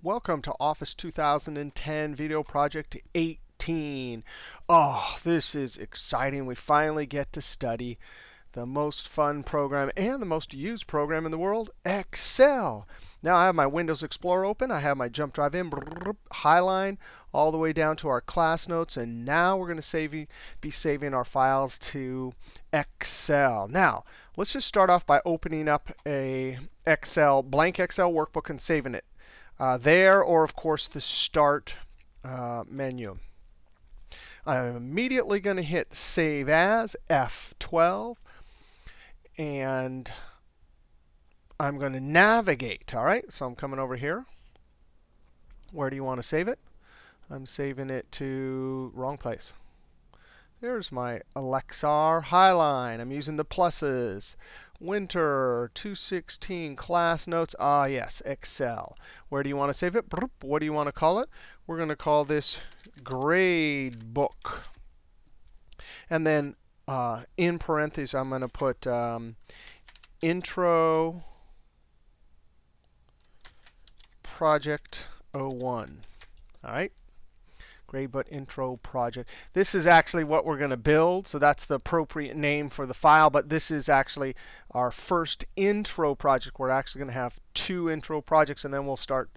Welcome to Office 2010 Video Project 18. Oh, this is exciting. We finally get to study the most fun program and the most used program in the world, Excel. Now I have my Windows Explorer open. I have my jump drive in, highline, all the way down to our class notes. And now we're going to be saving our files to Excel. Now, let's just start off by opening up a blank Excel workbook and saving it. There, or of course the Start menu. I'm immediately going to hit Save As, F12, and I'm going to navigate. All right, so I'm coming over here. Where do you want to save it? I'm saving it to wrong place. There's my Alexar Highline. I'm using the pluses. Winter 216 class notes. Ah, yes, Excel. Where do you want to save it? What do you want to call it? We're going to call this grade book. And then in parentheses, I'm going to put intro project 01. All right. Gradebook intro project. This is actually what we're going to build, so that's the appropriate name for the file. But this is actually our first intro project. We're actually going to have 2 intro projects, and then we'll start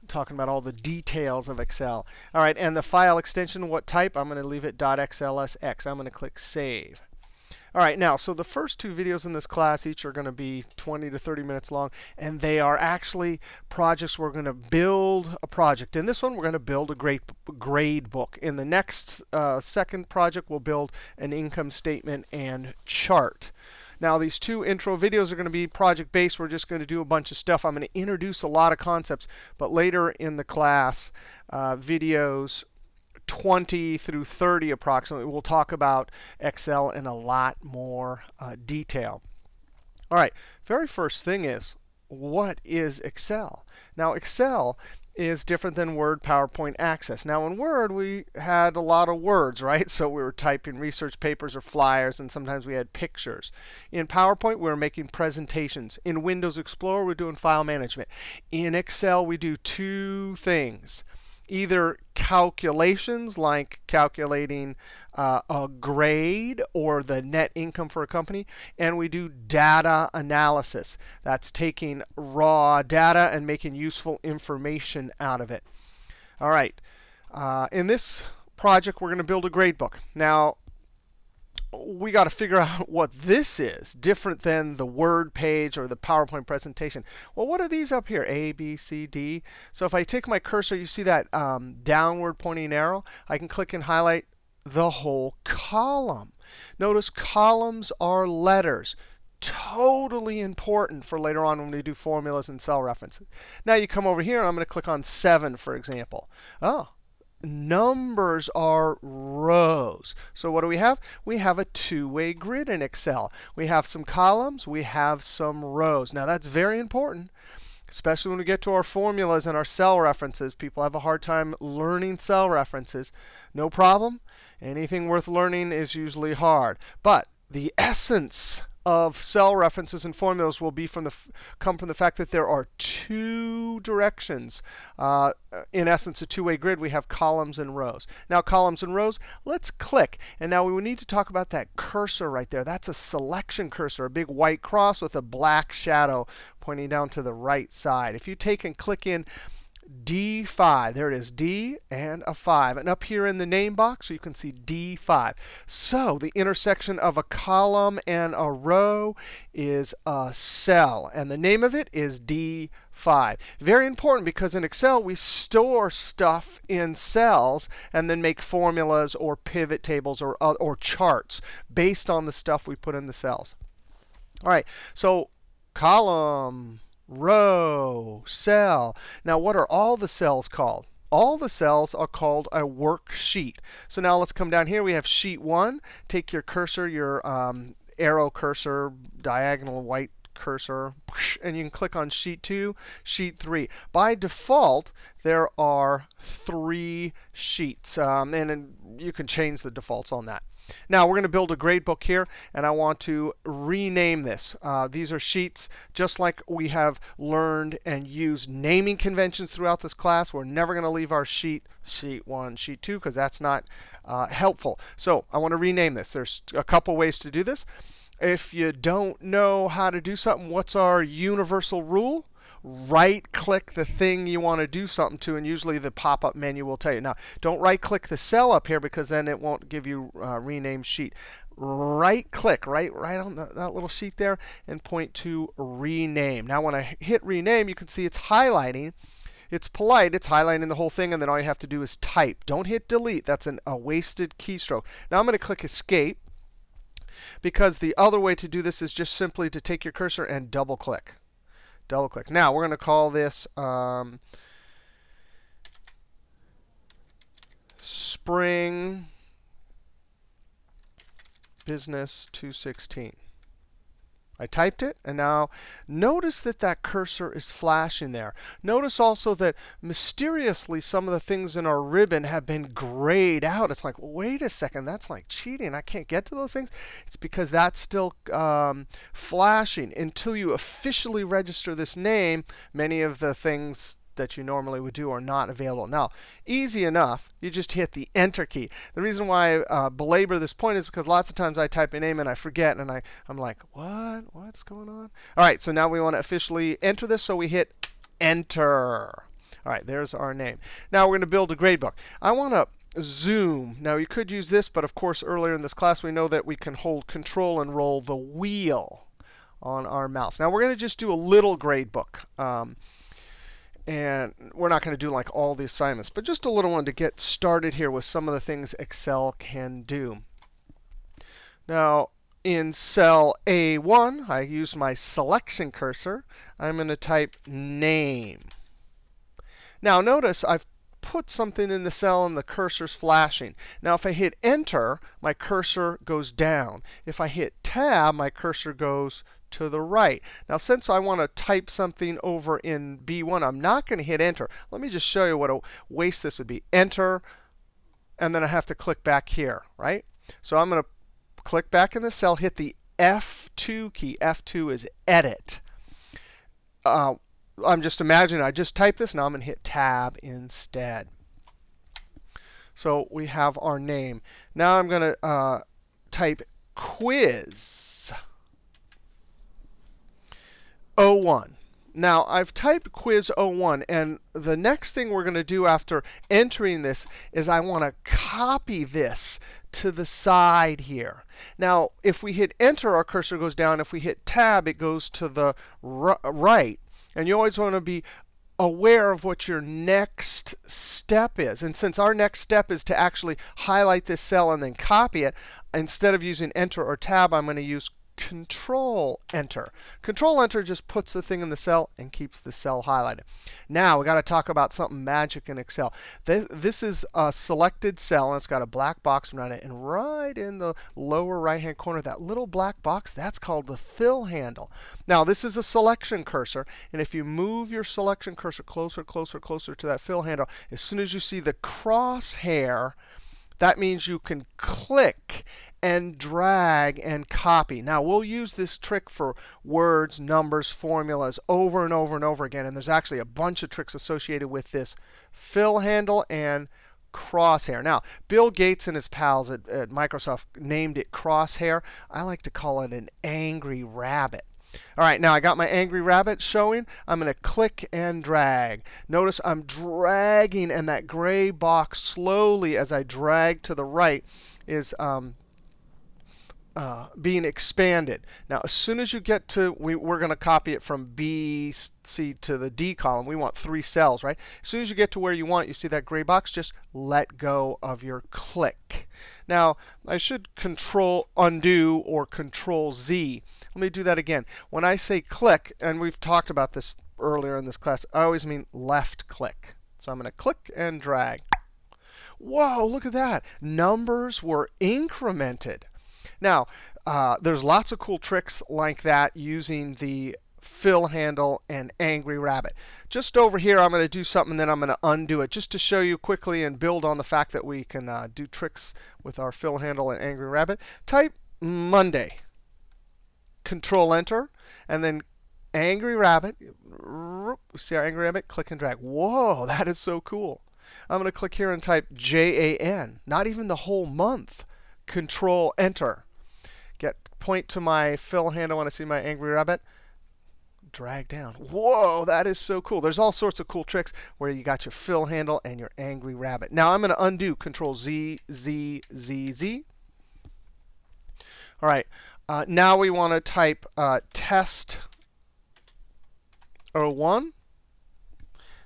talking about all the details of Excel. All right, and the file extension, what type? I'm going to leave it .xlsx. I'm going to click Save. All right, now, so the first 2 videos in this class each are going to be 20 to 30 minutes long, and they are actually projects. We're going to build a project. In this one, we're going to build a grade book. In the next second project, we'll build an income statement and chart. Now, these 2 intro videos are going to be project-based. We're just going to do a bunch of stuff. I'm going to introduce a lot of concepts, but later in the class, videos 20 through 30 approximately, we'll talk about Excel in a lot more detail. All right, very first thing is, what is Excel? Now, Excel is different than Word, PowerPoint, Access. Now, in Word, we had a lot of words, right? So we were typing research papers or flyers, and sometimes we had pictures. In PowerPoint, we were making presentations. In Windows Explorer, we're doing file management. In Excel, we do 2 things. Either calculations, like calculating a grade or the net income for a company, and we do data analysis. That's taking raw data and making useful information out of it. All right. In this project, we're going to build a grade book. Now, we got to figure out what this is, different than the Word page or the PowerPoint presentation. Well, what are these up here? A, B, C, D. So if I take my cursor, you see that downward pointing arrow. I can click and highlight the whole column. Notice columns are letters. Totally important for later on when we do formulas and cell references. Now you come over here, and I'm going to click on 7, for example. Oh. Numbers are rows. So what do we have? We have a 2-way grid in Excel. We have some columns. We have some rows. Now, that's very important, especially when we get to our formulas and our cell references. People have a hard time learning cell references. No problem. Anything worth learning is usually hard. But the essence of cell references and formulas will be come from the fact that there are 2 directions. In essence, a 2-way grid. We have columns and rows. Now, columns and rows, let's click. And now we need to talk about that cursor right there. That's a selection cursor, a big white cross with a black shadow pointing down to the right side. If you take and click in D5. There it is, D and a 5. And up here in the name box, you can see D5. So the intersection of a column and a row is a cell. And the name of it is D5. Very important, because in Excel, we store stuff in cells and then make formulas or pivot tables or charts based on the stuff we put in the cells. All right, so column, row, cell. Now, what are all the cells called? All the cells are called a worksheet. So now let's come down here. We have sheet 1. Take your cursor, your arrow cursor, diagonal white cursor, and you can click on Sheet 2, Sheet 3. By default, there are 3 sheets, and you can change the defaults on that. Now we're going to build a gradebook here, and I want to rename this. These are sheets just like we have learned and used naming conventions throughout this class. We're never going to leave our sheet 1, sheet 2, because that's not helpful. So I want to rename this. There's a couple ways to do this. If you don't know how to do something, what's our universal rule? Right-click the thing you want to do something to, and usually the pop-up menu will tell you. Now, don't right-click the cell up here because then it won't give you rename sheet. Right-click right on that little sheet there and point to rename. Now, when I hit rename, you can see it's highlighting. It's polite. It's highlighting the whole thing, and then all you have to do is type. Don't hit delete. That's a wasted keystroke. Now, I'm going to click escape because the other way to do this is just simply to take your cursor and double-click. Double-click. Now, we're going to call this Spring Business 216. I typed it, and now notice that that cursor is flashing there. Notice also that mysteriously some of the things in our ribbon have been grayed out. It's like, wait a second, that's like cheating. I can't get to those things. It's because that's still flashing. Until you officially register this name, many of the things that you normally would do are not available. Now, easy enough. You just hit the Enter key. The reason why I belabor this point is because lots of times I type a name and I forget, and I'm like, what? What's going on? All right, so now we want to officially enter this, so we hit Enter. All right, there's our name. Now we're going to build a gradebook. I want to zoom. Now, you could use this, but of course, earlier in this class, we know that we can hold Control and roll the wheel on our mouse. Now, we're going to just do a little gradebook. And we're not going to do like all the assignments, but just a little one to get started here with some of the things Excel can do. Now, in cell A1, I use my selection cursor. I'm going to type name. Now, notice I've put something in the cell and the cursor's flashing. Now, if I hit Enter, my cursor goes down. If I hit Tab, my cursor goes to the right. Now, since I want to type something over in B1, I'm not going to hit Enter. Let me just show you what a waste this would be. Enter, and then I have to click back here, right? So I'm going to click back in the cell, hit the F2 key. F2 is Edit. I'm just imagining I just typed this. Now I'm going to hit Tab instead. So we have our name. Now I'm going to type quiz 01. Now, I've typed quiz 01, and the next thing we're going to do after entering this is I want to copy this to the side here. Now, if we hit Enter, our cursor goes down. If we hit Tab, it goes to the right. And you always want to be aware of what your next step is. And since our next step is to actually highlight this cell and then copy it, instead of using Enter or Tab, I'm going to use Control Enter. Control Enter just puts the thing in the cell and keeps the cell highlighted. Now we got to talk about something magic in Excel. This is a selected cell, and it's got a black box around it. And right in the lower right-hand corner, that little black box, that's called the fill handle. Now, this is a selection cursor, and if you move your selection cursor closer, closer, closer to that fill handle, as soon as you see the crosshair, that means you can click and drag and copy. Now, we'll use this trick for words, numbers, formulas over and over and over again. And there's actually a bunch of tricks associated with this fill handle and crosshair. Now, Bill Gates and his pals at Microsoft named it crosshair. I like to call it an angry rabbit. All right, now I got my angry rabbit showing. I'm going to click and drag. Notice I'm dragging, and that gray box slowly, as I drag to the right, is being expanded. Now, as soon as you get to, we're going to copy it from B, C to the D column. We want 3 cells, right? As soon as you get to where you want, you see that gray box, just let go of your click. Now, I should Control Undo or Control Z. Let me do that again. When I say click, and we've talked about this earlier in this class, I always mean left click. So I'm going to click and drag. Whoa, look at that. Numbers were incremented. Now, there's lots of cool tricks like that using the fill handle and angry rabbit. Just over here, I'm going to do something, then I'm going to undo it, just to show you quickly and build on the fact that we can do tricks with our fill handle and angry rabbit. Type Monday, Control Enter, and then angry rabbit. See our angry rabbit? Click and drag. Whoa, that is so cool. I'm going to click here and type JAN, not even the whole month. Control Enter. Point to my fill handle when I see my angry rabbit. Drag down. Whoa, that is so cool. There's all sorts of cool tricks where you got your fill handle and your angry rabbit. Now I'm going to undo. Control Z, Z, Z, Z. All right. Now we want to type test 01.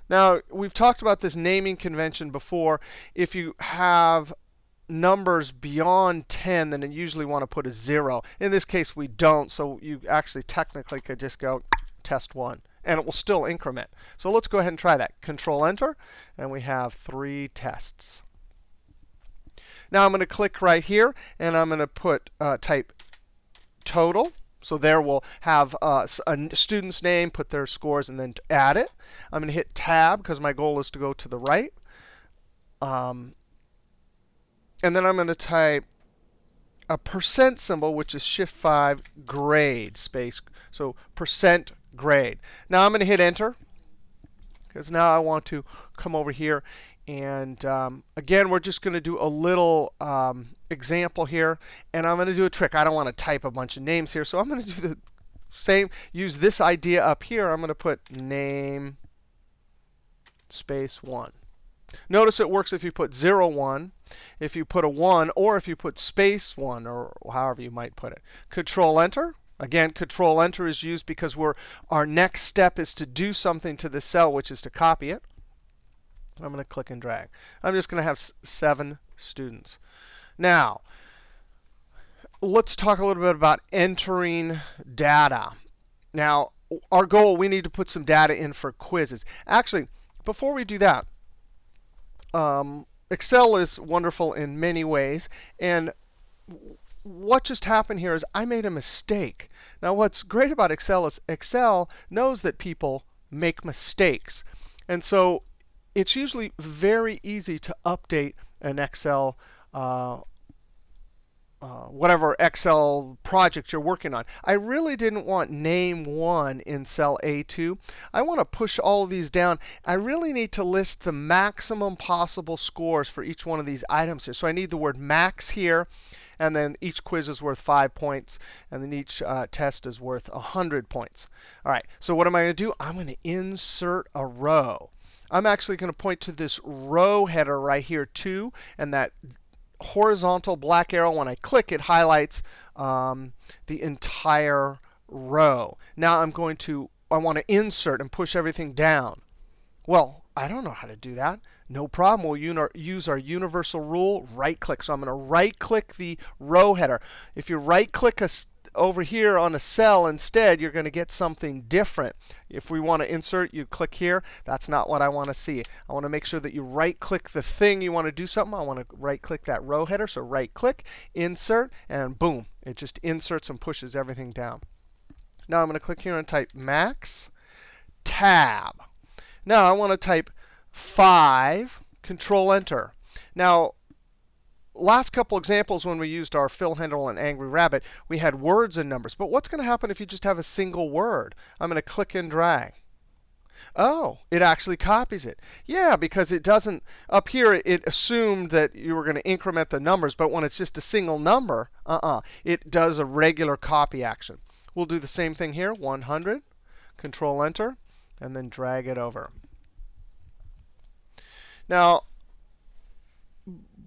Now, we've talked about this naming convention before. If you have numbers beyond 10, then you usually want to put a 0. In this case, we don't. So you actually technically could just go test 1, and it will still increment. So let's go ahead and try that. Control Enter, and we have 3 tests. Now I'm going to click right here, and I'm going to put type total. So there we'll have a student's name, put their scores, and then add it. I'm going to hit Tab because my goal is to go to the right. And then I'm going to type a percent symbol, which is Shift 5, grade, space. So percent grade. Now I'm going to hit Enter because now I want to come over here. And again, we're just going to do a little example here. And I'm going to do a trick. I don't want to type a bunch of names here. So I'm going to do the same. Use this idea up here. I'm going to put name space 1. Notice it works if you put 0, 1, if you put a 1, or if you put space 1, or however you might put it. Control Enter. Again, Control Enter is used because our next step is to do something to the cell, which is to copy it. I'm going to click and drag. I'm just going to have 7 students. Now, let's talk a little bit about entering data. Now, our goal, we need to put some data in for quizzes. Actually, before we do that, Excel is wonderful in many ways. And what just happened here is I made a mistake. Now, what's great about Excel is Excel knows that people make mistakes. And so it's usually very easy to update an Excel, whatever Excel project you're working on. I really didn't want name 1 in cell A2. I want to push all of these down. I really need to list the maximum possible scores for each one of these items here. So I need the word max here. And then each quiz is worth 5 points. And then each test is worth 100 points. All right, so what am I going to do? I'm going to insert a row. I'm actually going to point to this row header right here, 2. And that horizontal black arrow, when I click, it highlights the entire row. Now I want to insert and push everything down. Well, I don't know how to do that. No problem. We'll use our universal rule, right click. So I'm going to right click the row header. If you right click over here on a cell instead, you're going to get something different. If we want to insert, you click here. That's not what I want to see. I want to make sure that you right click the thing you want to do something. I want to right click that row header. So right click, insert, and boom. It just inserts and pushes everything down. Now I'm going to click here and type max, tab. Now I want to type 5, Control Enter. Now, last couple examples when we used our fill handle and angry rabbit, we had words and numbers. But what's going to happen if you just have a single word? I'm going to click and drag. Oh, it actually copies it. Yeah, because it doesn't, up here it assumed that you were going to increment the numbers. But when it's just a single number, it does a regular copy action. We'll do the same thing here, 100, Control Enter, and then drag it over. Now,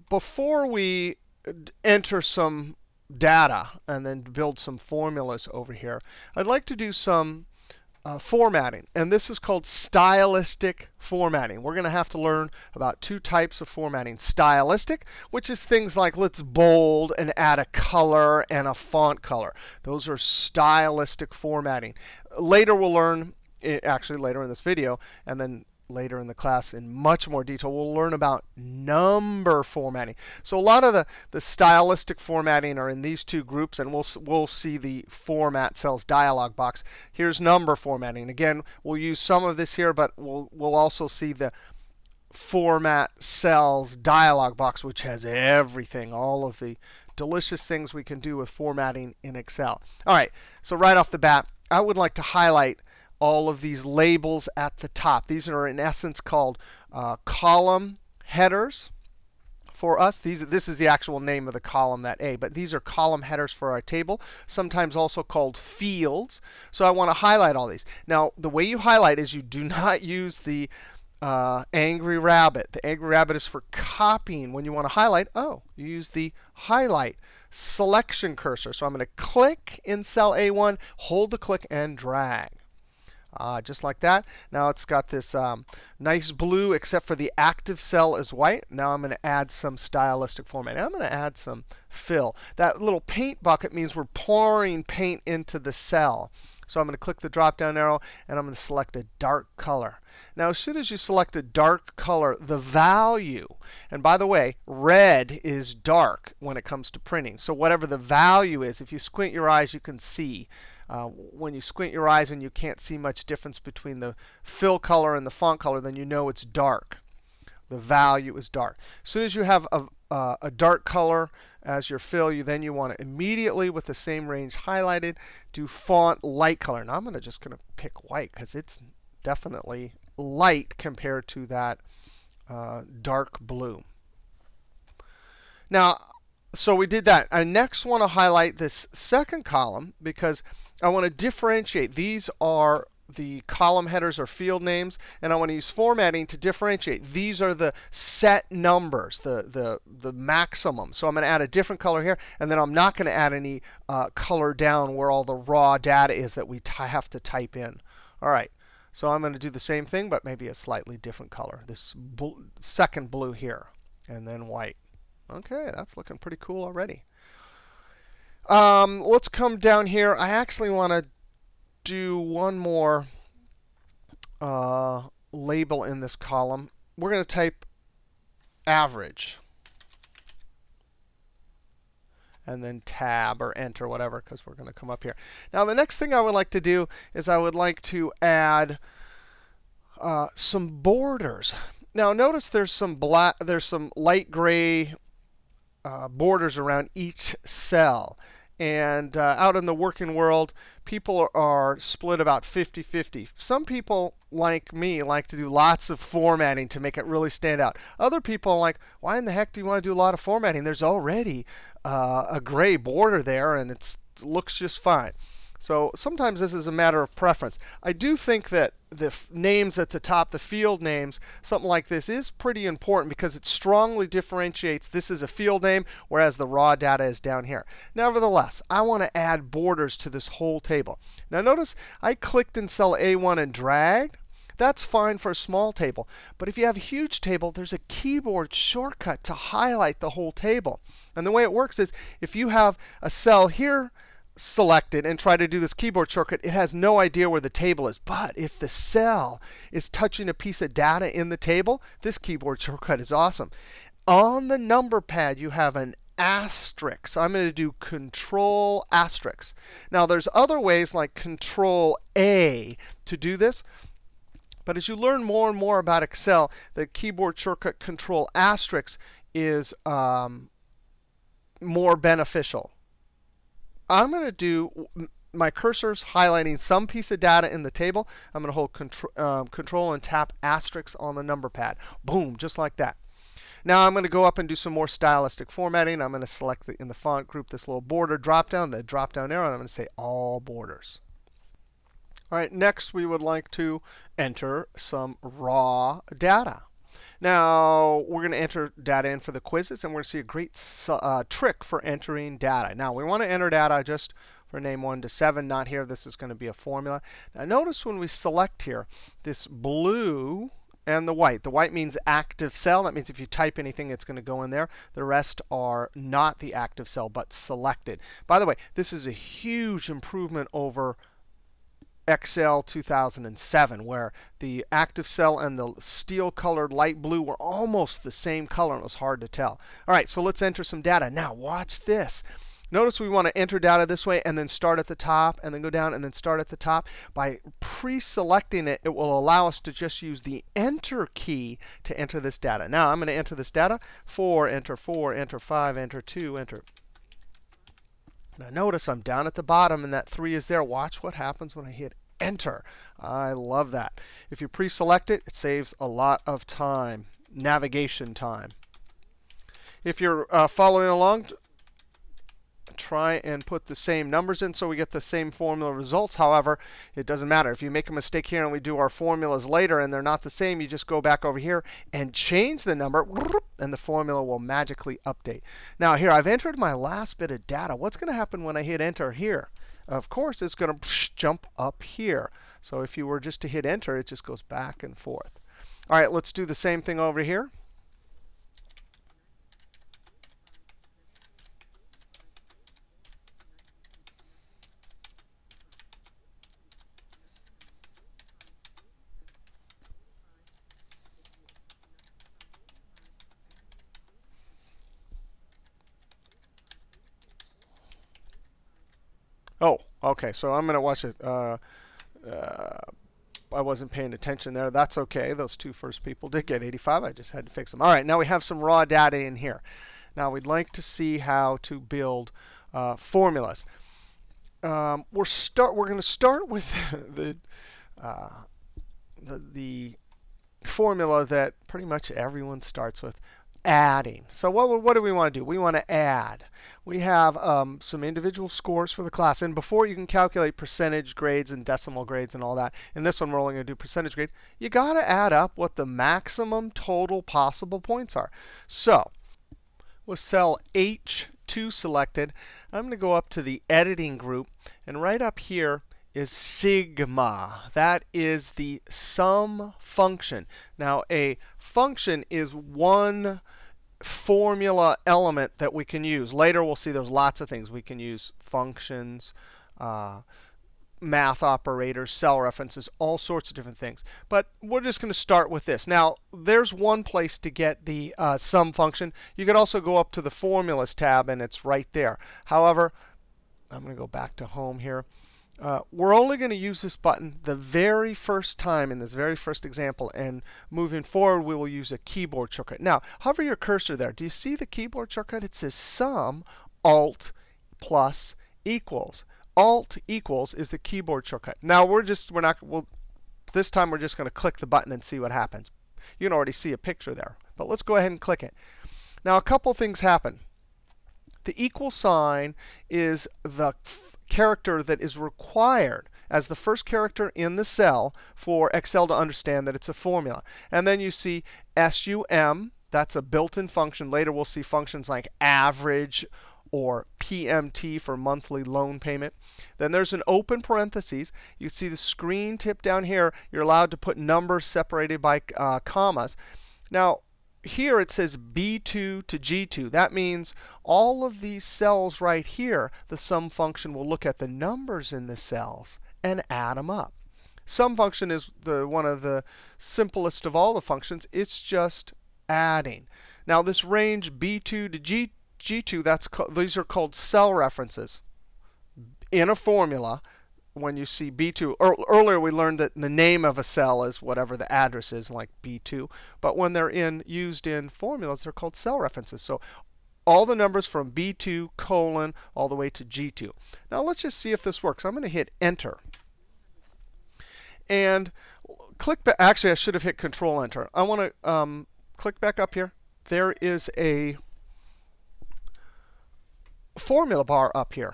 before we enter some data and then build some formulas over here, I'd like to do some formatting. And this is called stylistic formatting. We're going to have to learn about 2 types of formatting. Stylistic, which is things like let's bold and add a color and a font color. Those are stylistic formatting. Later we'll learn, actually later in this video, and then later in the class in much more detail. We'll learn about number formatting. So a lot of the stylistic formatting are in these two groups, and we'll see the format cells dialog box. Here's number formatting. Again, we'll use some of this here, but we'll also see the format cells dialog box, which has everything, all of the delicious things we can do with formatting in Excel. All right, so right off the bat, I would like to highlight all of these labels at the top. These are in essence called column headers for us. This is the actual name of the column, that A, but these are column headers for our table, sometimes also called fields. So I want to highlight all these. Now, the way you highlight is you do not use the angry rabbit. The angry rabbit is for copying. When you want to highlight, you use the highlight selection cursor. So I'm going to click in cell A1, hold the click, and drag. Just like that. Now it's got this nice blue, except for the active cell is white. Now I'm going to add some stylistic formatting. I'm going to add some fill. That little paint bucket means we're pouring paint into the cell. So I'm going to click the drop-down arrow, and I'm going to select a dark color. Now, as soon as you select a dark color, the value, and by the way, red is dark when it comes to printing. So whatever the value is, if you squint your eyes, you can see. When you squint your eyes and you can't see much difference between the fill color and the font color, then you know it's dark. The value is dark. As soon as you have a dark color as your fill, you want to immediately, with the same range highlighted, do font light color. Now I'm just going to pick white because it's definitely light compared to that dark blue. Now, so we did that. I next want to highlight this second column because I want to differentiate. These are the column headers or field names, and I want to use formatting to differentiate. These are the set numbers, the maximum. So I'm going to add a different color here, and then I'm not going to add any color down where all the raw data is that we have to type in. All right, so I'm going to do the same thing, but maybe a slightly different color. This second blue here, and then white. OK, that's looking pretty cool already. Let's come down here. I actually want to do one more label in this column. We're going to type average. And then tab or enter, whatever, because we're going to come up here. Now, the next thing I would like to do is I would like to add some borders. Now, notice there's some light gray borders around each cell. And out in the working world, people are split about 50-50. Some people, like me, like to do lots of formatting to make it really stand out. Other people are like, why in the heck do you want to do a lot of formatting? There's already a gray border there, and it looks just fine. So sometimes this is a matter of preference. I do think that the names at the top, the field names, something like this is pretty important because it strongly differentiates this is a field name, whereas the raw data is down here. Nevertheless, I want to add borders to this whole table. Now notice I clicked in cell A1 and dragged. That's fine for a small table. But if you have a huge table, there's a keyboard shortcut to highlight the whole table. And the way it works is if you have a cell here selected and try to do this keyboard shortcut, it has no idea where the table is. But if the cell is touching a piece of data in the table, this keyboard shortcut is awesome. On the number pad, you have an asterisk. So I'm going to do Control asterisk. Now, there's other ways like Control A to do this. But as you learn more and more about Excel, the keyboard shortcut Control asterisk is more beneficial. I'm going to do my cursor's highlighting some piece of data in the table. I'm going to hold Control and tap asterisk on the number pad. Boom, just like that. Now I'm going to go up and do some more stylistic formatting. I'm going to select in the font group this little border dropdown, the dropdown arrow, and I'm going to say all borders. All right, next we would like to enter some raw data. Now, we're going to enter data in for the quizzes, and we're going to see a great trick for entering data. Now, we want to enter data just for name 1 to 7, not here. This is going to be a formula. Now, notice when we select here, this blue and the white. The white means active cell. That means if you type anything, it's going to go in there. The rest are not the active cell, but selected. By the way, this is a huge improvement over Excel 2007, where the active cell and the steel colored light blue were almost the same color, and it was hard to tell. All right, so let's enter some data. Now watch this. Notice we want to enter data this way and then start at the top and then go down and then start at the top. By pre-selecting it, it will allow us to just use the Enter key to enter this data. Now I'm going to enter this data. 4, enter 4, enter 5, enter 2, enter. Now notice I'm down at the bottom and that 3 is there. Watch what happens when I hit Enter. I love that. If you pre-select it, it saves a lot of time, navigation time. If you're following along, try and put the same numbers in so we get the same formula results. However, it doesn't matter. If you make a mistake here and we do our formulas later and they're not the same, you just go back over here and change the number, and the formula will magically update. Now here, I've entered my last bit of data. What's going to happen when I hit Enter here? Of course, it's going to jump up here. So if you were just to hit Enter, it just goes back and forth. All right, let's do the same thing over here. Oh, OK. So I'm going to watch it. I wasn't paying attention there. That's OK. Those two first people did get 85. I just had to fix them. All right, now we have some raw data in here. Now we'd like to see how to build formulas. We're going to start with the formula that pretty much everyone starts with. Adding. So what do we want to do? We want to add. We have some individual scores for the class. And before you can calculate percentage grades and decimal grades and all that, in this one we're only going to do percentage grade, you got to add up what the maximum total possible points are. So with cell H2 selected, I'm going to go up to the editing group. And right up here is sigma. That is the sum function. Now a function is one formula element that we can use. Later we'll see there's lots of things. We can use functions, math operators, cell references, all sorts of different things. But we're just going to start with this. Now there's one place to get the sum function. You could also go up to the formulas tab and it's right there. However, I'm going to go back to home here. We're only going to use this button the very first time in this very first example. And moving forward, we will use a keyboard shortcut. Now, hover your cursor there. Do you see the keyboard shortcut? It says Sum, Alt, plus, equals. Alt equals is the keyboard shortcut. Now, this time we're just going to click the button and see what happens. You can already see a picture there. But let's go ahead and click it. Now, a couple things happen. The equal sign is the character that is required as the first character in the cell for Excel to understand that it's a formula. And then you see SUM. That's a built-in function. Later we'll see functions like average or PMT for monthly loan payment. Then there's an open parentheses. You see the screen tip down here. You're allowed to put numbers separated by commas. Now, here it says B2 to G2. That means all of these cells right here, the sum function will look at the numbers in the cells and add them up. Sum function is one of the simplest of all the functions. It's just adding. Now this range B2 to G2, these are called cell references in a formula. When you see B2, earlier we learned that the name of a cell is whatever the address is, like B2. But when they're used in formulas, they're called cell references. So all the numbers from B2 colon all the way to G2. Now let's just see if this works. I'm going to hit Enter. And click back. Actually, I should have hit Ctrl Enter. I want to click back up here. There is a formula bar up here.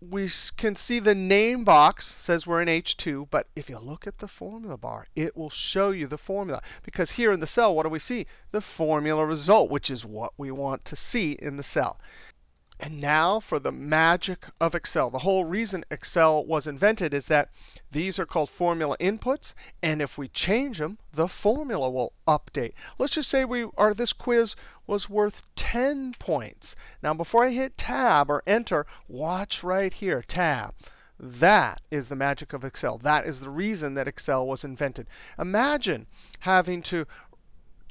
We can see the name box says we're in H2. But if you look at the formula bar, it will show you the formula. Because here in the cell, what do we see? The formula result, which is what we want to see in the cell. And now for the magic of Excel. The whole reason Excel was invented is that these are called formula inputs. And if we change them, the formula will update. Let's just say this quiz was worth 10 points. Now before I hit Tab or Enter, watch right here, Tab. That is the magic of Excel. That is the reason that Excel was invented. Imagine having to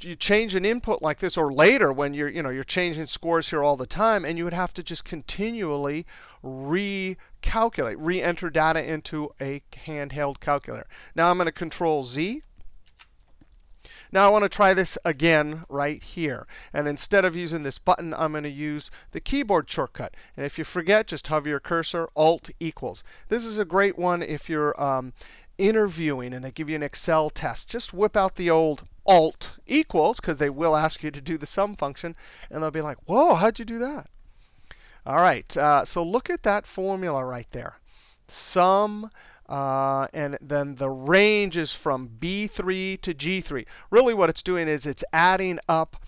you change an input like this, or later when you're changing scores here all the time, and you would have to just continually recalculate, re-enter data into a handheld calculator. Now I'm going to Control Z. Now I want to try this again right here. And instead of using this button, I'm going to use the keyboard shortcut. And if you forget, just hover your cursor, Alt equals. This is a great one if you're interviewing and they give you an Excel test. Just whip out the old Alt equals, because they will ask you to do the sum function. And they'll be like, whoa, how'd you do that? All right, so look at that formula right there. Sum. And then the range is from B3 to G3. Really what it's doing is it's adding up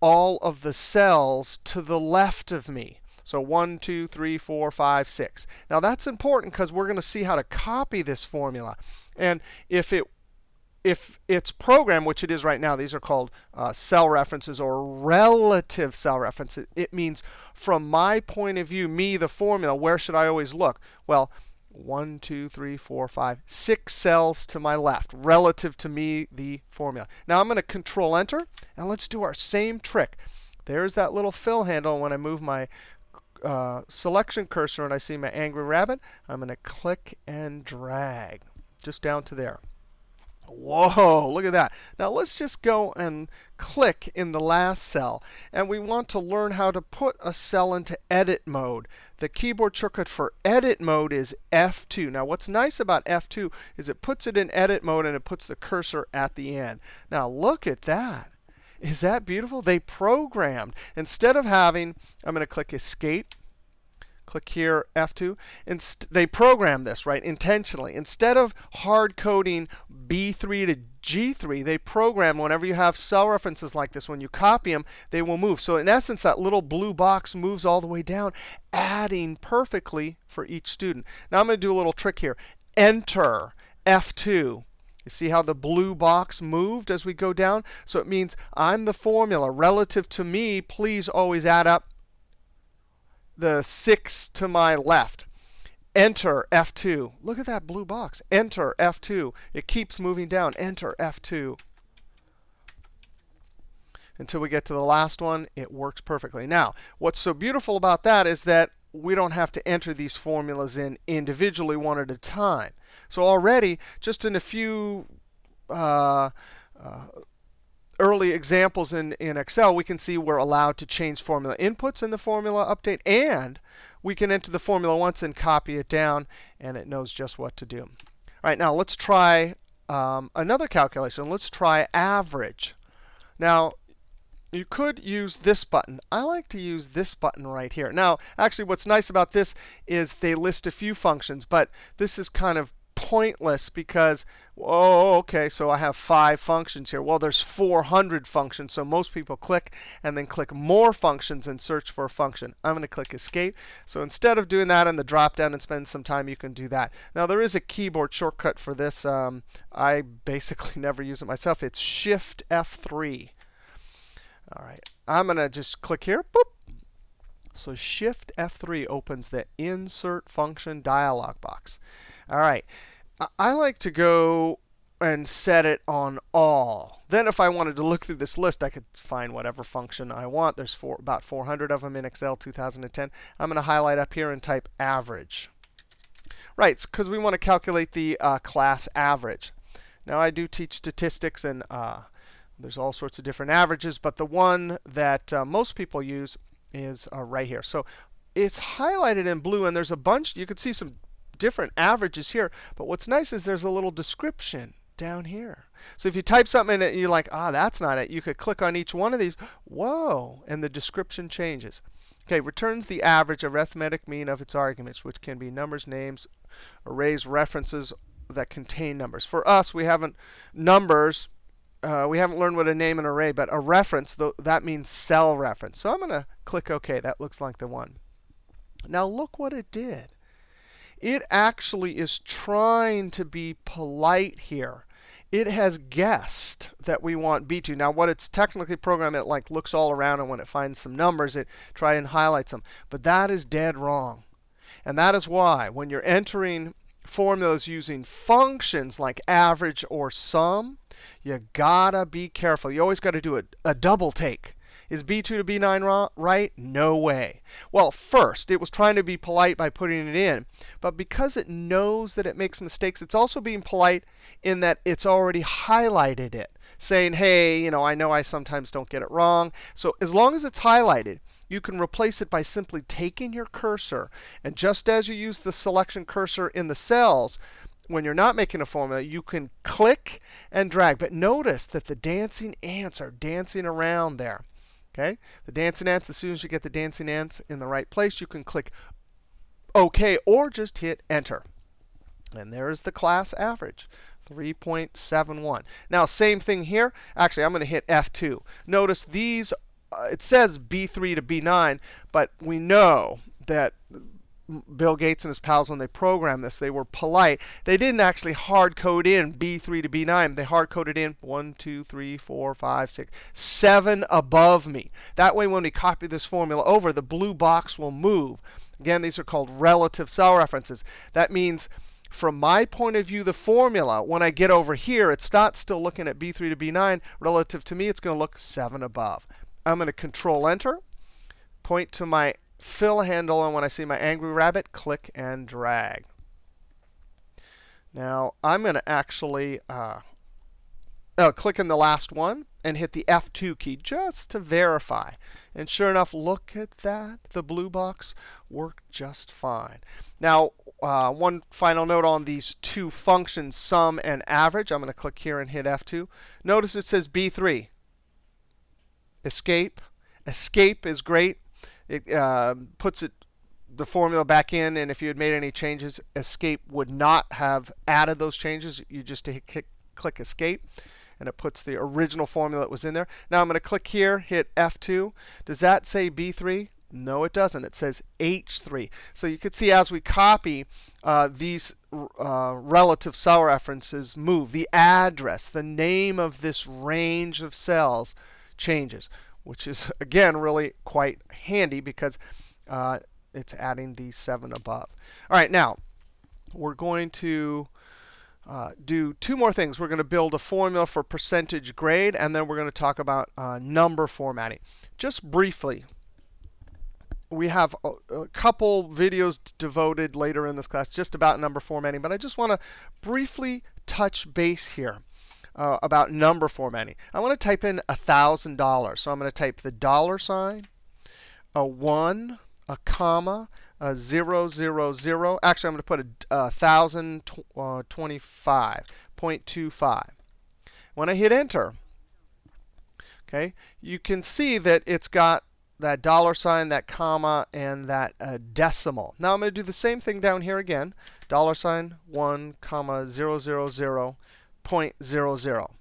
all of the cells to the left of me. So 1, 2, 3, 4, 5, 6. Now that's important because we're going to see how to copy this formula. And if it's programmed, which it is right now, these are called cell references or relative cell references. It means from my point of view, me, the formula, where should I always look? Well, 1, 2, 3, 4, 5, 6 cells to my left, relative to me, the formula. Now I'm going to Control Enter, and let's do our same trick. There's that little fill handle. When I move my selection cursor and I see my angry rabbit, I'm going to click and drag just down to there. Whoa, look at that. Now let's just go and click in the last cell. And we want to learn how to put a cell into edit mode. The keyboard shortcut for edit mode is F2. Now what's nice about F2 is it puts it in edit mode and it puts the cursor at the end. Now look at that. Is that beautiful? They programmed. Instead of having, I'm going to click Escape. Click here, F2. And they programmed this, right, intentionally. Instead of hard coding B3 to G3, they program whenever you have cell references like this, when you copy them, they will move. So in essence, that little blue box moves all the way down, adding perfectly for each student. Now I'm going to do a little trick here. Enter F2. You see how the blue box moved as we go down? So it means I'm the formula. Relative to me, please always add up the 6 to my left. Enter F2. Look at that blue box. Enter F2. It keeps moving down. Enter F2. Until we get to the last one, it works perfectly. Now, what's so beautiful about that is that we don't have to enter these formulas in individually one at a time. So already, just in a few early examples in Excel, we can see we're allowed to change formula inputs in the formula update. And we can enter the formula once and copy it down, and it knows just what to do. All right, now let's try another calculation. Let's try average. Now, you could use this button. I like to use this button right here. Now, actually, what's nice about this is they list a few functions, but this is kind of pointless because, oh, okay, so I have 5 functions here. Well, there's 400 functions, so most people click and then click more functions and search for a function. I'm going to click Escape. So instead of doing that in the drop down and spend some time, you can do that. Now, there is a keyboard shortcut for this. I basically never use it myself. It's Shift F3. All right, I'm going to just click here. Boop. So Shift F3 opens the Insert Function dialog box. All right, I like to go and set it on all. Then if I wanted to look through this list, I could find whatever function I want. There's about 400 of them in Excel 2010. I'm going to highlight up here and type average. Right, because we want to calculate the class average. Now I do teach statistics, and there's all sorts of different averages, but the one that most people use is right here. So it's highlighted in blue, and there's a bunch. You could see some different averages here. But what's nice is there's a little description down here. So if you type something in it and you're like, that's not it, you could click on each one of these. Whoa, and the description changes. Okay, returns the average arithmetic mean of its arguments, which can be numbers, names, arrays, references that contain numbers. For us, we haven't numbers. We haven't learned what a name and array, but a reference, that means cell reference. So I'm going to click OK. That looks like the one. Now look what it did. It actually is trying to be polite here. It has guessed that we want B2. Now, what it's technically programmed, it like looks all around, and when it finds some numbers, it tries and highlights them. But that is dead wrong. And that is why when you're entering formulas using functions like average or sum, you gotta be careful. You always got to do a double take. Is B2 to B9 right? No way. Well, first, it was trying to be polite by putting it in. But because it knows that it makes mistakes, it's also being polite in that it's already highlighted it, saying, hey, I know I sometimes don't get it wrong. So as long as it's highlighted, you can replace it by simply taking your cursor. And just as you use the selection cursor in the cells, when you're not making a formula, you can click and drag. But notice that the dancing ants are dancing around there. Okay? The dancing ants, as soon as you get the dancing ants in the right place, you can click OK or just hit Enter. And there is the class average, 3.71. Now, same thing here. Actually, I'm going to hit F2. Notice these, it says B3 to B9, but we know that Bill Gates and his pals, when they programmed this, they were polite. They didn't actually hard code in B3 to B9. They hard coded in 1, 2, 3, 4, 5, 6, 7 above me. That way, when we copy this formula over, the blue box will move. Again, these are called relative cell references. That means, from my point of view, the formula, when I get over here, it's not still looking at B3 to B9. Relative to me, it's going to look 7 above. I'm going to Control Enter, point to my fill handle, and when I see my angry rabbit, click and drag. Now, I'm going to actually click in the last one and hit the F2 key just to verify. And sure enough, look at that. The blue box worked just fine. Now, one final note on these two functions, sum and average. I'm going to click here and hit F2. Notice it says B3. Escape. Escape is great. It puts the formula back in, and if you had made any changes, escape would not have added those changes. You just click escape, and it puts the original formula that was in there. Now I'm going to click here, hit F2. Does that say B3? No, it doesn't. It says H3. So you can see as we copy, these relative cell references move. The address, the name of this range of cells changes, which is, again, really quite handy because it's adding the 7 above. All right, now we're going to do two more things. We're going to build a formula for percentage grade, and then we're going to talk about number formatting. Just briefly, we have a couple videos devoted later in this class just about number formatting, but I just want to briefly touch base here about number formatting. I want to type in $1,000. So I'm going to type the $sign, a 1, a comma, a 0, 0, 0. Actually, I'm going to put a 1,025.25. When I hit Enter, okay, you can see that it's got that $sign, that comma, and that decimal. Now I'm going to do the same thing down here again. $1, 0, 0, 0, 0.00.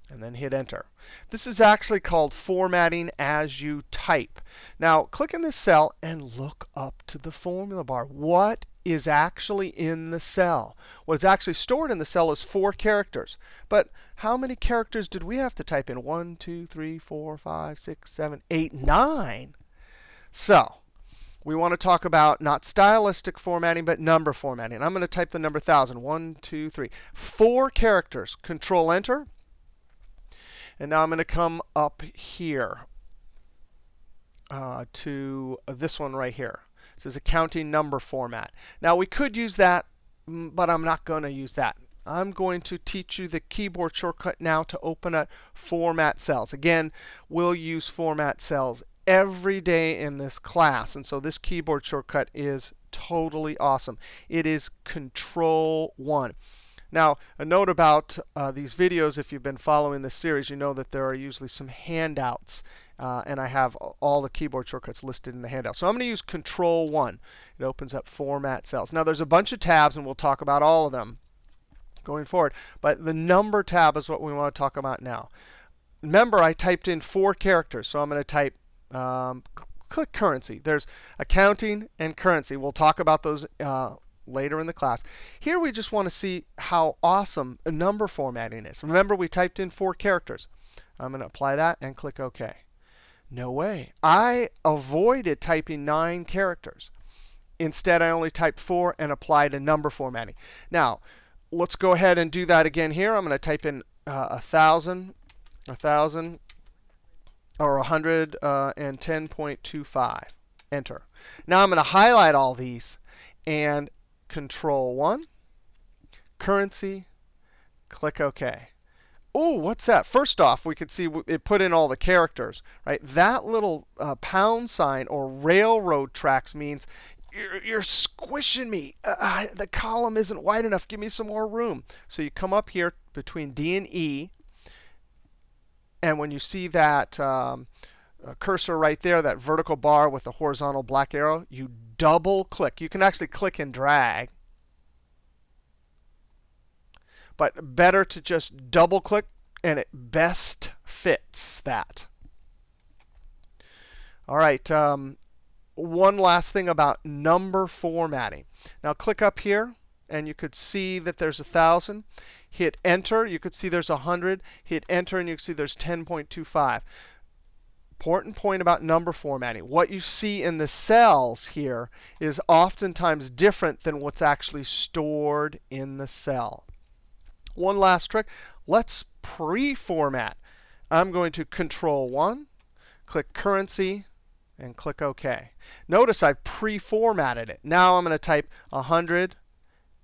And then hit Enter. This is actually called formatting as you type. Now, click in this cell and look up to the formula bar. What is actually in the cell? What is actually stored in the cell is 4 characters. But how many characters did we have to type in? 1, 2, 3, 4, 5, 6, 7, 8, 9. So we want to talk about not stylistic formatting, but number formatting. I'm going to type the number 1,000. 1, 2, 3. 4 characters. Control Enter. And now I'm going to come up here to this one right here. It says accounting number format. Now, we could use that, but I'm not going to use that. I'm going to teach you the keyboard shortcut now to open up format cells. Again, we'll use format cells every day in this class. And so this keyboard shortcut is totally awesome. It is Control 1. Now, a note about these videos, if you've been following this series, you know that there are usually some handouts. And I have all the keyboard shortcuts listed in the handout. So I'm going to use Control 1. It opens up format cells. Now, there's a bunch of tabs, and we'll talk about all of them going forward. But the number tab is what we want to talk about now. Remember, I typed in 4 characters. So I'm going to type, click currency. There's accounting and currency. We'll talk about those later in the class. Here we just want to see how awesome a number formatting is. Remember, we typed in 4 characters. I'm going to apply that and click OK. No way. I avoided typing 9 characters. Instead, I only typed 4 and applied a number formatting. Now, let's go ahead and do that again here. I'm going to type in 1,000, or 110.25. Enter. Now I'm going to highlight all these and Control 1, currency, click OK. Oh, what's that? First off, we could see it put in all the characters, right? That little pound sign or railroad tracks means you're squishing me. The column isn't wide enough. Give me some more room. So you come up here between D and E, and when you see that cursor right there, that vertical bar with the horizontal black arrow, you double click. You can actually click and drag, but better to just double click, and it best fits that. All right, one last thing about number formatting. Now click up here, and you could see that there's 1,000. Hit Enter. You could see there's 100. Hit Enter, and you can see there's 10.25. Important point about number formatting. What you see in the cells here is oftentimes different than what's actually stored in the cell. One last trick. Let's pre-format. I'm going to Control 1, click Currency, and click OK. Notice I've pre-formatted it. Now I'm going to type 100,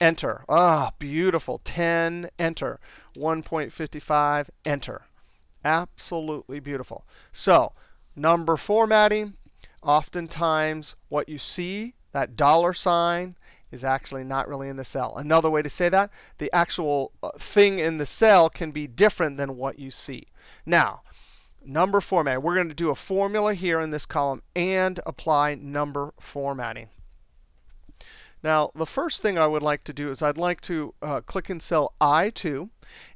Enter. Ah, beautiful. 10, Enter. 1.55, Enter. Absolutely beautiful. So number formatting, oftentimes what you see, that $sign, is actually not really in the cell. Another way to say that, the actual thing in the cell can be different than what you see. Now, number formatting. We're going to do a formula here in this column and apply number formatting. Now, the first thing I would like to do is I'd like to click in cell I2.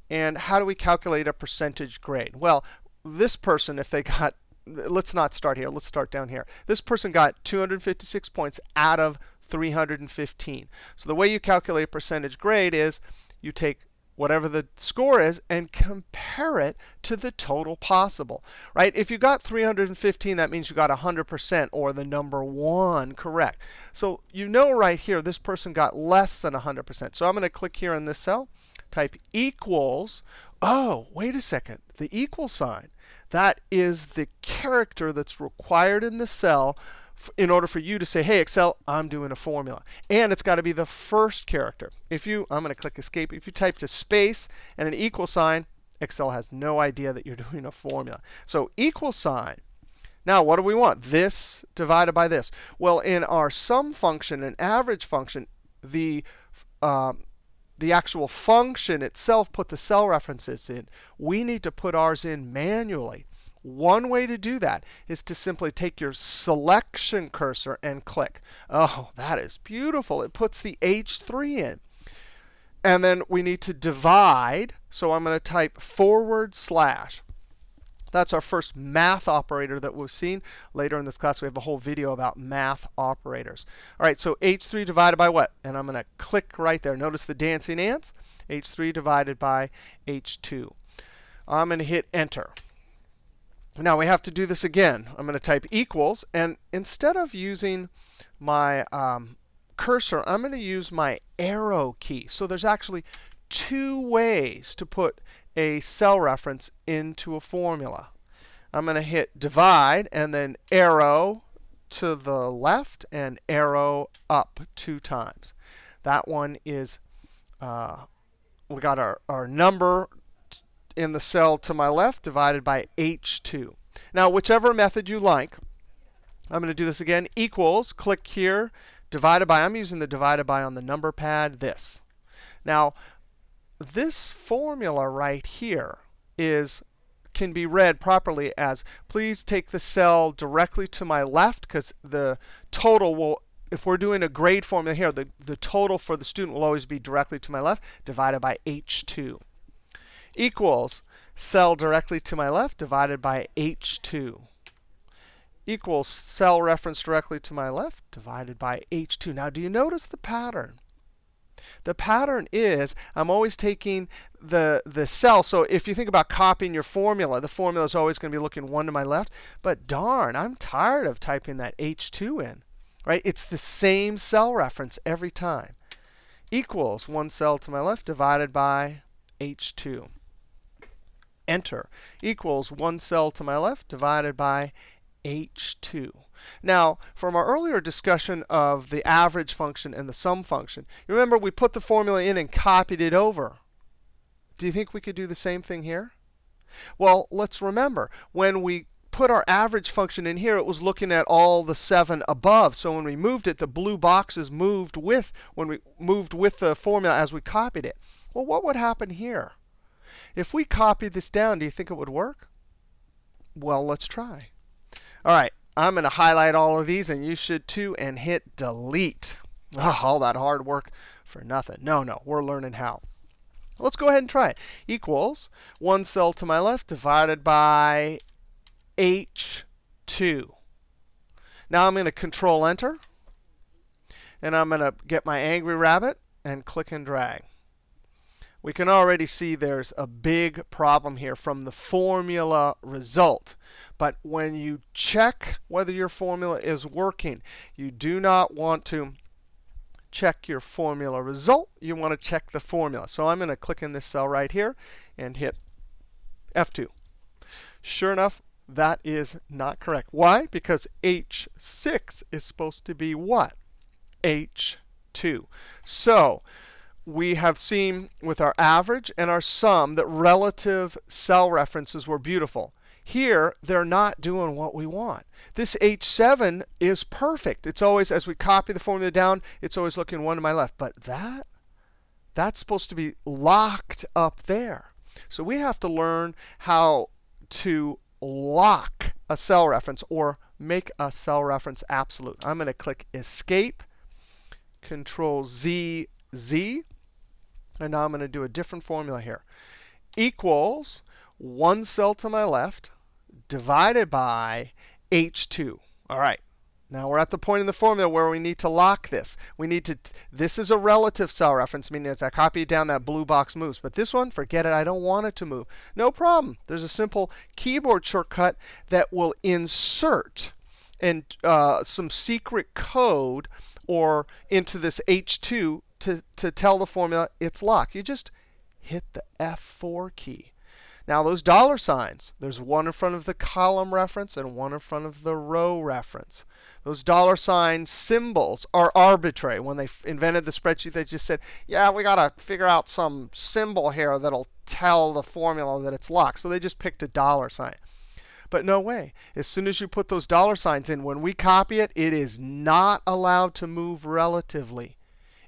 And how do we calculate a percentage grade? Well, this person, if they got, let's not start here. Let's start down here. This person got 256 points out of 315. So the way you calculate percentage grade is you take whatever the score is and compare it to the total possible, right? If you got 315, that means you got 100% or the number 1 correct. So you know right here this person got less than 100%. So I'm going to click here in this cell. Type equals. Oh, wait a second. The equal sign. That is the character that's required in the cell in order for you to say, hey, Excel, I'm doing a formula. And it's got to be the first character. I'm going to click Escape. If you typed a space and an equal sign, Excel has no idea that you're doing a formula. So equal sign. Now, what do we want? This divided by this. Well, in our sum function and average function, the actual function itself put the cell references in. We need to put ours in manually. One way to do that is to simply take your selection cursor and click. Oh, that is beautiful. It puts the H3 in. And then we need to divide. So I'm going to type /. That's our first math operator that we've seen. Later in this class, we have a whole video about math operators. All right, so H3 divided by what? And I'm going to click right there. Notice the dancing ants. H3 divided by H2. I'm going to hit Enter. Now we have to do this again. I'm going to type equals. And instead of using my cursor, I'm going to use my arrow key. So there's actually 2 ways to put a cell reference into a formula. I'm going to hit divide and then arrow to the left and arrow up 2 times. That one is, we got our number in the cell to my left divided by H2. Now, whichever method you like, I'm going to do this again. Equals, click here, divided by, I'm using the divided by on the number pad, this. Now, this formula right here can be read properly as, please take the cell directly to my left, because the total will, if we're doing a grade formula here, the total for the student will always be directly to my left, divided by H2. Equals cell directly to my left, divided by H2. Equals cell reference directly to my left, divided by H2. Now, do you notice the pattern? The pattern is I'm always taking the cell. So if you think about copying your formula, the formula is always going to be looking 1 to my left. But darn, I'm tired of typing that H2 in. right? It's the same cell reference every time. Equals one cell to my left divided by H2. Enter. Equals one cell to my left divided by H2. Now, from our earlier discussion of the average function and the sum function, you remember we put the formula in and copied it over. Do you think we could do the same thing here? Well, let's remember, when we put our average function in here, it was looking at all the 7 above. So when we moved it, the blue boxes moved with, when we moved with the formula as we copied it. Well, what would happen here? If we copied this down, do you think it would work? Well, let's try. All right, I'm going to highlight all of these, and you should too, and hit delete. Oh, all that hard work for nothing. No, we're learning how. Let's go ahead and try it. Equals one cell to my left divided by H2. Now I'm going to Control Enter. And I'm going to get my angry rabbit and click and drag. We can already see there's a big problem here from the formula result. But when you check whether your formula is working, you do not want to check your formula result. You want to check the formula. So I'm going to click in this cell right here and hit F2. Sure enough, that is not correct. Why? Because H6 is supposed to be what? H2. So we have seen with our average and our sum that relative cell references were beautiful. Here, they're not doing what we want. This H7 is perfect. It's always, as we copy the formula down, it's always looking one to my left. But that's supposed to be locked up there. So we have to learn how to lock a cell reference or make a cell reference absolute. I'm going to click Escape, Control Z, Z. And now I'm going to do a different formula here. Equals one cell to my left divided by H2. All right. Now we're at the point in the formula where we need to lock this. We need to, this is a relative cell reference, meaning as I copy it down, that blue box moves. But this one, forget it. I don't want it to move. No problem. There's a simple keyboard shortcut that will insert and some secret code or into this H2 to tell the formula it's locked. You just hit the F4 key. Now those dollar signs, there's one in front of the column reference and one in front of the row reference. Those dollar sign symbols are arbitrary. When they invented the spreadsheet, they just said, yeah, we got to figure out some symbol here that'll tell the formula that it's locked. So they just picked a dollar sign. But no way. As soon as you put those dollar signs in, when we copy it, it is not allowed to move relatively.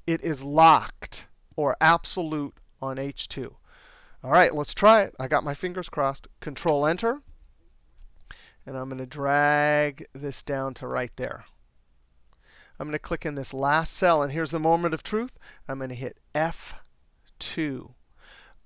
It is locked or absolute on H2. All right, let's try it. I got my fingers crossed. Control Enter. And I'm going to drag this down to right there. I'm going to click in this last cell. And here's the moment of truth. I'm going to hit F2.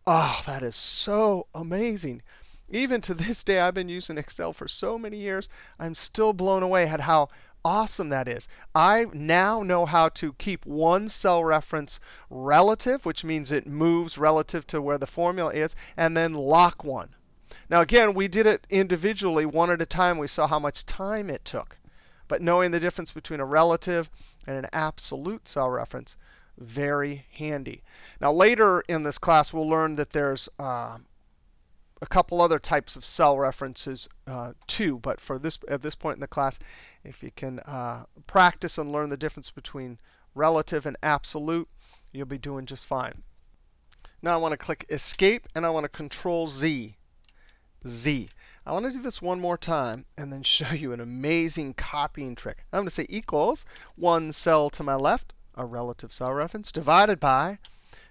Oh, that is so amazing. Even to this day, I've been using Excel for so many years. I'm still blown away at how awesome that is. I now know how to keep one cell reference relative, which means it moves relative to where the formula is, and then lock one. Now again, we did it individually, one at a time. We saw how much time it took. But knowing the difference between a relative and an absolute cell reference, very handy. Now later in this class, we'll learn that there's a couple other types of cell references too. But for this, at this point in the class, if you can practice and learn the difference between relative and absolute, you'll be doing just fine. Now I want to click Escape, and I want to Control Z. Z. I want to do this one more time and then show you an amazing copying trick. I'm going to say equals one cell to my left, a relative cell reference, divided by,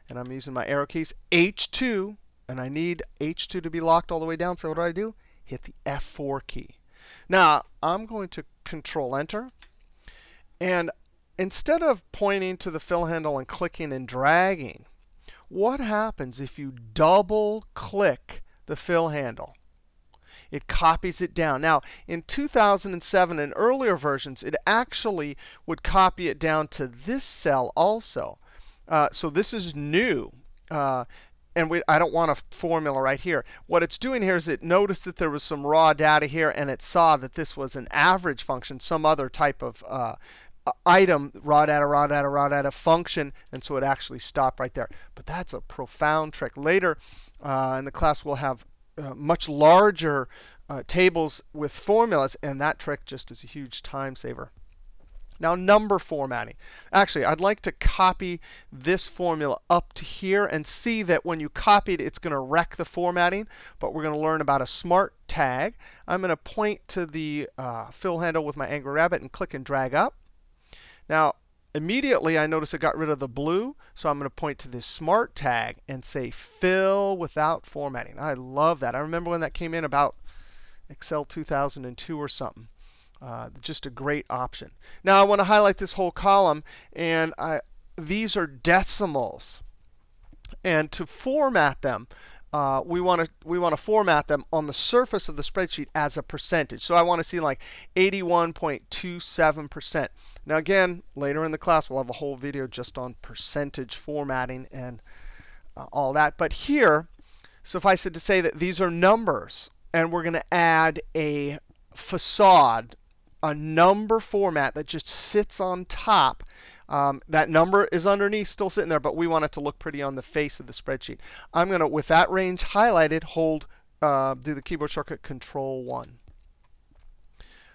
and I'm using my arrow keys, H2. And I need H2 to be locked all the way down. So what do? Hit the F4 key. Now I'm going to Control Enter. And instead of pointing to the fill handle and clicking and dragging, what happens if you double click the fill handle? It copies it down. Now in 2007 and earlier versions, it actually would copy it down to this cell also. So this is new. And I don't want a formula right here. What it's doing here is it noticed that there was some raw data here, and it saw that this was an average function, some other type of item, raw data function, and so it actually stopped right there. But that's a profound trick. Later in the class, we'll have much larger tables with formulas, and that trick just is a huge time saver. Now, number formatting. Actually, I'd like to copy this formula up to here and see that when you copy it, it's going to wreck the formatting. But we're going to learn about a smart tag. I'm going to point to the fill handle with my angry rabbit and click and drag up. Now, immediately I notice it got rid of the blue, so I'm going to point to this smart tag and say fill without formatting. I love that. I remember when that came in about Excel 2002 or something. Just a great option. Now I want to highlight this whole column, and these are decimals. And to format them, we want to format them on the surface of the spreadsheet as a percentage. So I want to see like 81.27%. Now again, later in the class, we'll have a whole video just on percentage formatting and all that. But here, suffice it to say that these are numbers, and we're going to add a facade, a number format that just sits on top. That number is underneath, still sitting there, but we want it to look pretty on the face of the spreadsheet. I'm going to, with that range highlighted, do the keyboard shortcut Ctrl 1.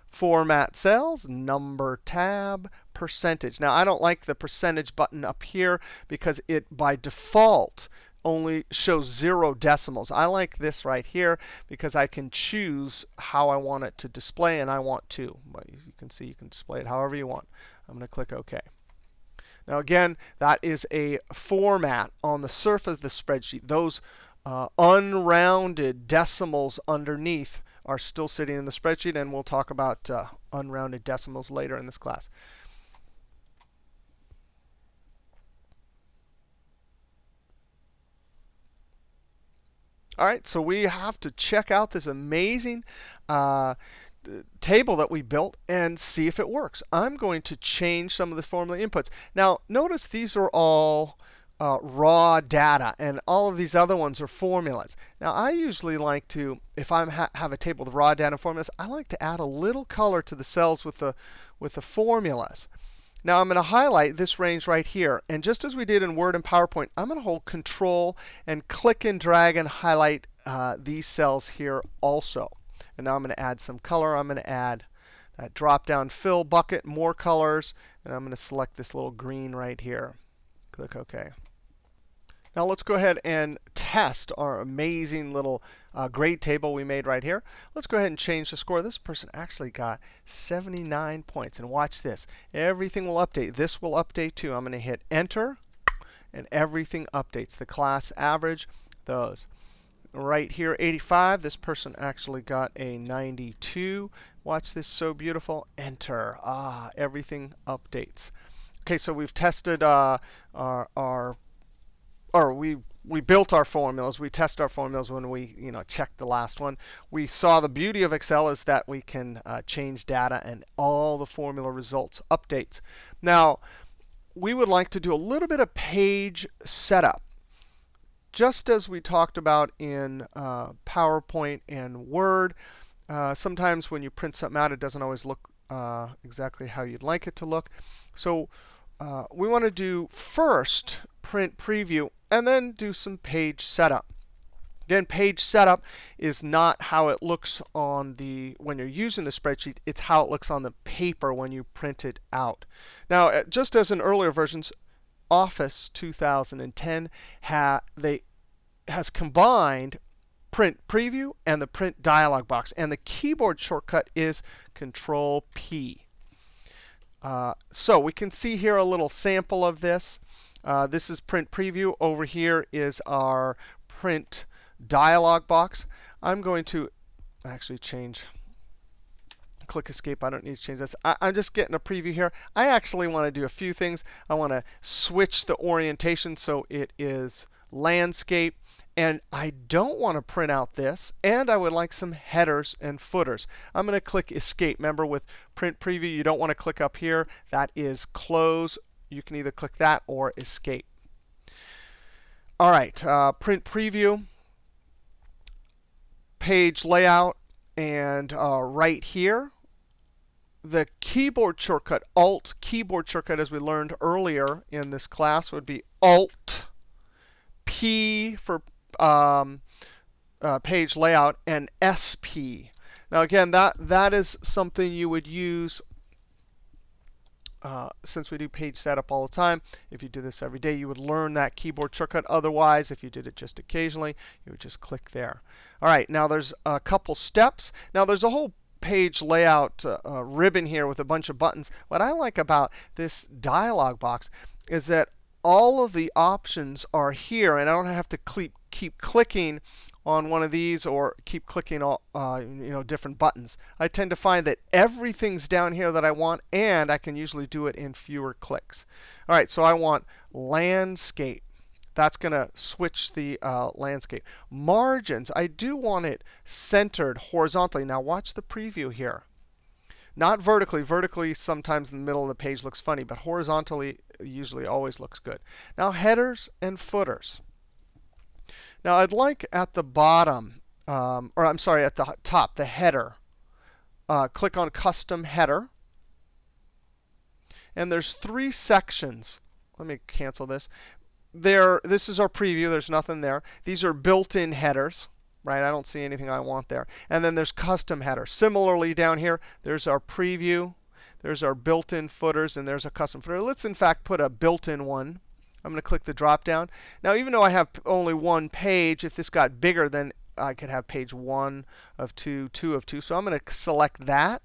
Format cells, number tab, percentage. Now, I don't like the percentage button up here because it, by default, only shows 0 decimals. I like this right here because I can choose how I want it to display, and I want to. But you can see you can display it however you want. I'm going to click OK. Now again, that is a format on the surface of the spreadsheet. Those unrounded decimals underneath are still sitting in the spreadsheet, and we'll talk about unrounded decimals later in this class. All right, so we have to check out this amazing table that we built and see if it works. I'm going to change some of the formula inputs. Now, notice these are all raw data, and all of these other ones are formulas. Now, I usually like to, if I have a table with raw data and formulas, I like to add a little color to the cells with the formulas. Now, I'm going to highlight this range right here. And just as we did in Word and PowerPoint, I'm going to hold Control and click and drag and highlight these cells here also. And now I'm going to add some color. I'm going to add that drop-down fill bucket, more colors. And I'm going to select this little green right here. Click OK. Now let's go ahead and test our amazing little grade table we made right here. Let's go ahead and change the score. This person actually got 79 points. And watch this. Everything will update. This will update too. I'm going to hit Enter, and everything updates. The class average, those. Right here, 85. This person actually got a 92. Watch this, so beautiful. Enter. Everything updates. OK, so we've tested we built our formulas. We test our formulas when we checked the last one. We saw the beauty of Excel is that we can change data, and all the formula results updates. Now, we would like to do a little bit of page setup. Just as we talked about in PowerPoint and Word, sometimes when you print something out, it doesn't always look exactly how you'd like it to look. So we want to do first print preview, and then do some page setup. Again, page setup is not how it looks on when you're using the spreadsheet. It's how it looks on the paper when you print it out. Now, just as in earlier versions, Office 2010 has combined print preview and the print dialog box. And the keyboard shortcut is Control P. So we can see here a little sample of this. This is print preview. Over here is our print dialog box. I'm going to actually click Escape. I don't need to change this. I'm just getting a preview here. I actually want to do a few things. I want to switch the orientation so it is landscape. And I don't want to print out this. And I would like some headers and footers. I'm going to click Escape. Remember, with print preview, you don't want to click up here. That is close. You can either click that or Escape. All right, print preview, page layout, and right here, the keyboard shortcut, Alt keyboard shortcut, as we learned earlier in this class, would be Alt P for page layout and SP. Now again, that is something you would use since we do page setup all the time. If you do this every day, you would learn that keyboard shortcut. Otherwise, if you did it just occasionally, you would just click there. All right, now there's a couple steps. Now there's a whole page layout ribbon here with a bunch of buttons. What I like about this dialog box is that all of the options are here, and I don't have to keep clicking on one of these or keep clicking all different buttons. I tend to find that everything's down here that I want, and I can usually do it in fewer clicks. All right, so I want landscape. That's going to switch the landscape. Margins, I do want it centered horizontally. Now watch the preview here. Not vertically. Vertically, sometimes in the middle of the page looks funny, but horizontally usually always looks good. Now headers and footers. Now I'd like at the bottom, or I'm sorry, at the top, the header. Click on Custom Header. And there's 3 sections. Let me cancel this. This is our preview. There's nothing there. These are built-in headers, right? I don't see anything I want there. And then there's custom header. Similarly, down here, there's our preview. There's our built-in footers, and there's a custom footer. Let's, in fact, put a built-in one. I'm going to click the drop down. Now, even though I have only one page, if this got bigger, then I could have page 1 of 2, 2 of 2. So I'm going to select that.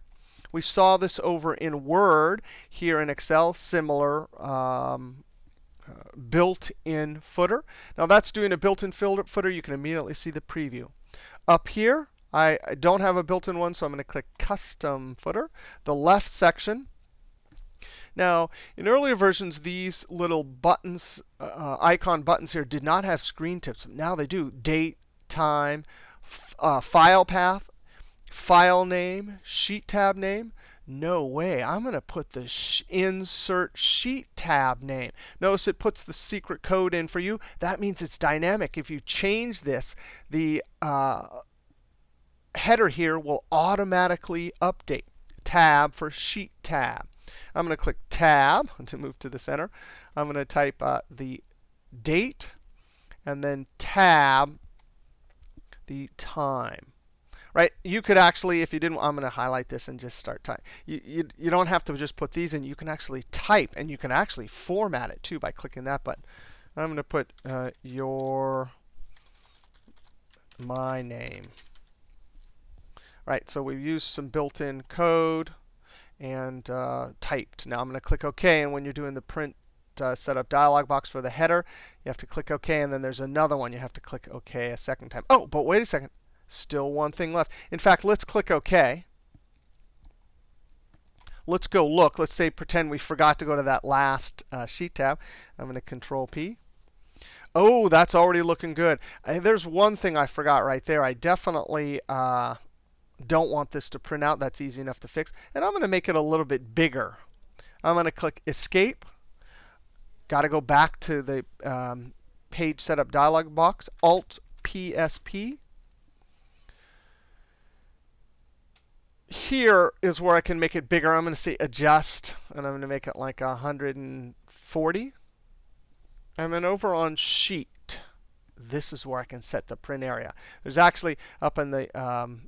We saw this over in Word. Here in Excel, similar built-in footer. Now, that's doing a built-in footer. You can immediately see the preview. Up here, I don't have a built-in one, so I'm going to click Custom Footer. The left section. Now, in earlier versions, these little buttons, icon buttons here, did not have screen tips. Now they do. Date, time, file path, file name, sheet tab name. No way. I'm going to put the insert sheet tab name. Notice it puts the secret code in for you. That means it's dynamic. If you change this, the header here will automatically update. Tab for sheet tab. I'm going to click Tab to move to the center. I'm going to type the date, and then tab the time. Right? You could actually, if you didn't, I'm going to highlight this and just start typing. You don't have to just put these in. You can actually type, and you can actually format it too by clicking that button. I'm going to put my name. Right, so we've used some built-in code and typed. Now I'm going to click OK. And when you're doing the print setup dialog box for the header, you have to click OK. And then there's another one you have to click OK a second time. Oh, but wait a second. Still one thing left. In fact, let's click OK. Let's go look. Let's say pretend we forgot to go to that last sheet tab. I'm going to Control P. Oh, that's already looking good. There's one thing I forgot right there. I definitely don't want this to print out. That's easy enough to fix. And I'm going to make it a little bit bigger. I'm going to click Escape. Got to go back to the page setup dialog box. Alt PSP. Here is where I can make it bigger. I'm going to say Adjust, and I'm going to make it like 140. And then over on Sheet, this is where I can set the print area. There's actually up in the,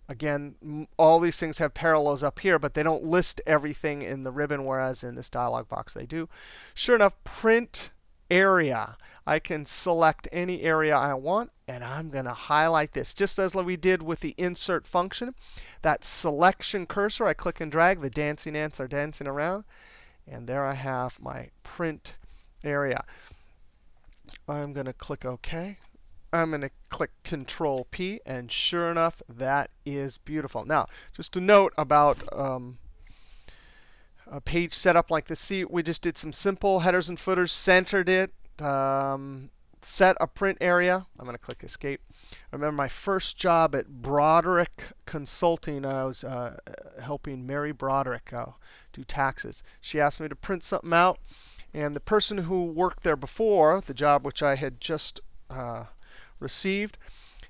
again, all these things have parallels up here, but they don't list everything in the ribbon, whereas in this dialog box they do. Sure enough, print area. I can select any area I want, and I'm going to highlight this. Just as we did with the insert function, that selection cursor, I click and drag. The dancing ants are dancing around. And there I have my print area. I'm going to click OK. I'm going to click Control P, and sure enough, that is beautiful. Now, just a note about a page setup like this. See, we just did some simple headers and footers, centered it, set a print area. I'm going to click Escape. I remember my first job at Broderick Consulting. I was helping Mary Broderick do taxes. She asked me to print something out, and the person who worked there before, the job which I had just received,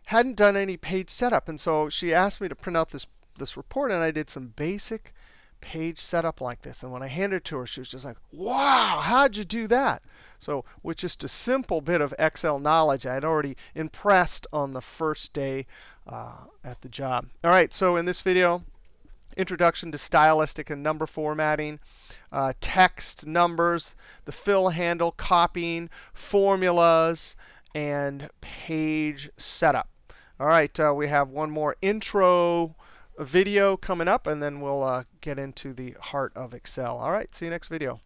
hadn't done any page setup. And so she asked me to print out this report, and I did some basic page setup like this. And when I handed it to her, she was just like, wow, how'd you do that? So with just a simple bit of Excel knowledge, I had already impressed on the first day at the job. All right, so in this video, introduction to stylistic and number formatting, text, numbers, the fill handle, copying, formulas, and page setup. All right, we have one more intro video coming up, and then we'll get into the heart of Excel. All right, see you next video.